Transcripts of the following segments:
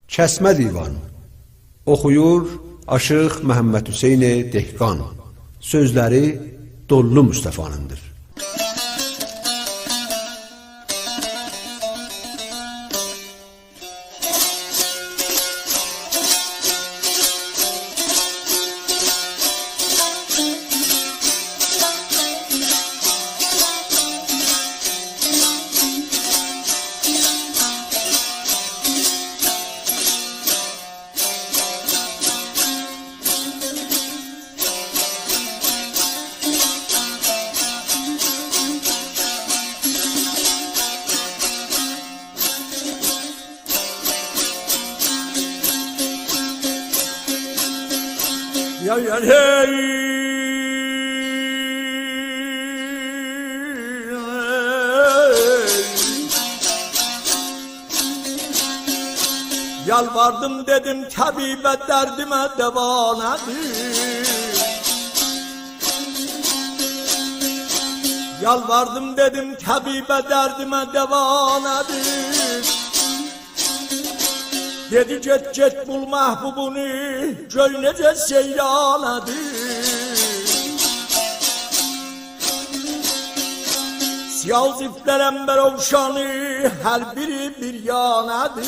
Kəsmə divan. Oxuyur Aşıq Məhəmməd Hüseyn Dehqan. Sözləri Dollu Mustafa'nındır. Ya hey, yalvardım dedim tabibe derdime deva nedir? Yalvardım dedim tabibe derdime deva nedir? Dedi get bul mahbubunu, göy necə seyranadır. Siyal ziflər əmbər ovşanı, hər biri bir yanadır.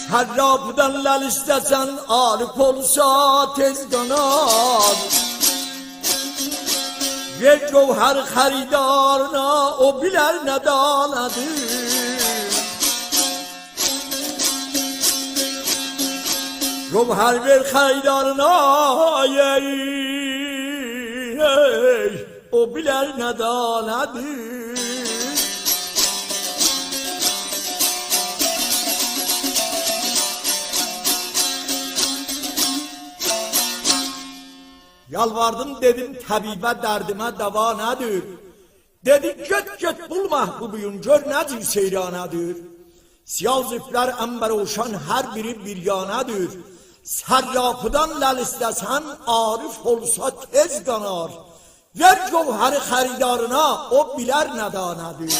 Sərrabıdan ləl istəsən, arif olsa tez qanar. Ver gövhər xəridarına, o bilər nə danadır. Gövhər ver xəridarına, o bilər nə danadır. Yalvardım dedim tabibə dərdimə dava nədir? Dedi get bul mahbubuyun, gör necə seyranadır. Siyal ziflər əmbər oşan hər biri bir yanadır. Sərrafıdan ləl istəsən, arif olsa tez qanar. Ver gövhəri xəridarına, o bilər nə danadır.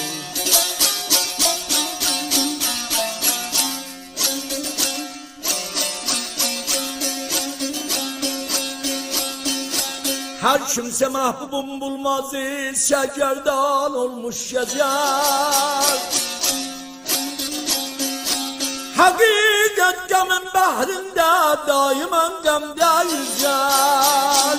Her kimse mahbubum bulmaz, şekerdan olmuş gezer. Hakikat gamın bahrinde daiman gamda yüzer.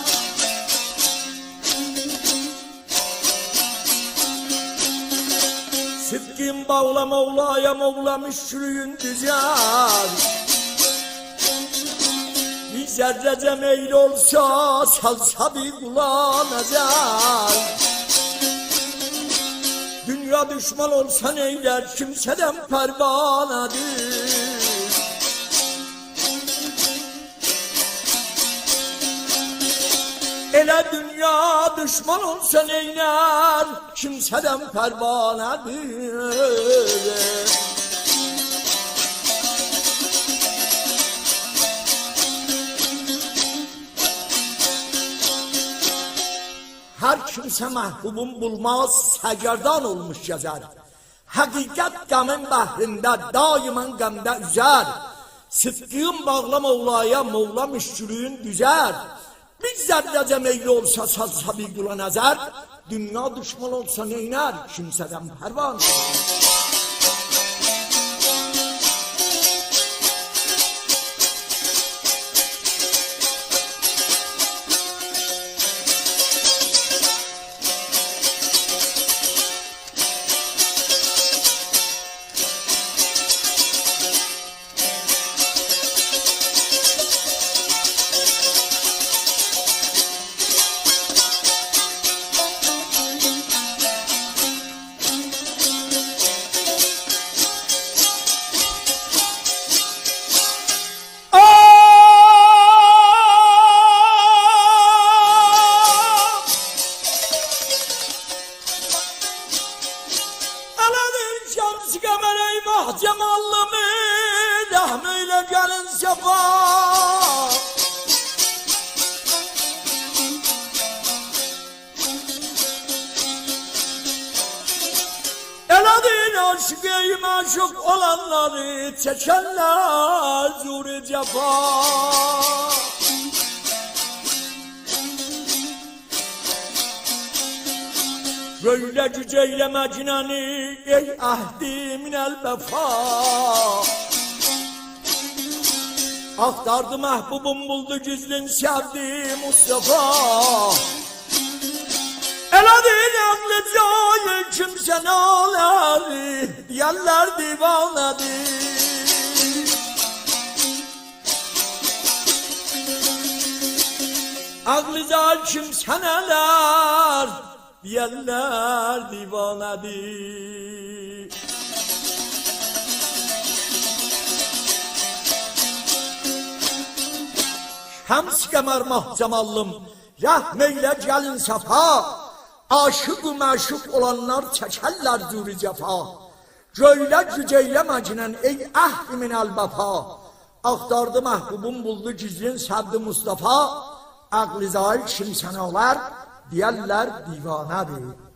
Sıdkın bağla Mevla'ya, Mevla müşrüğün düzer. Zerrece meyil olsa salsa bir kula nazar. Dünya düşman olsa neyler, kimseden pervanadır. Ele dünya düşman olsa neyler, kimseden pervanadır. Her kimse mahbubum bulmaz, səgerdan olmuş gezer. Hakikat gamın bahrinde daiman gamda üzer. Sıdkın bağla Mevla'ya, Mevla müşkülüğün düzer. Bir zerrece meyli olsa salsa bir kula nazar. Dünya düşman olsa neyler, kimseden pervan. Cemallımı rahmeyle gelin sefa. Eladin aşık-ı maşuk olanları çekenler zuri cefa. Böyle cüceyleme cinani ey ahdi minel vefa. Aktardı mahbubum buldu gizlin sevdi Mustafa. Eladin aklı cahil kimse naler diyenler divanedir. Aklı cahil kimse neler diyenler divanedir. Şems kemer cemallım rahmeyle gelin safa. Aşık-ı maşuk olanlar çekerler zuri cefa. Göyle cüceyle macinen ey ahd minel vefa. Aktardı mahbubum buldu gizlin sabdı Mustafa. Aklı zahil kimsenalar diyenler divanedir.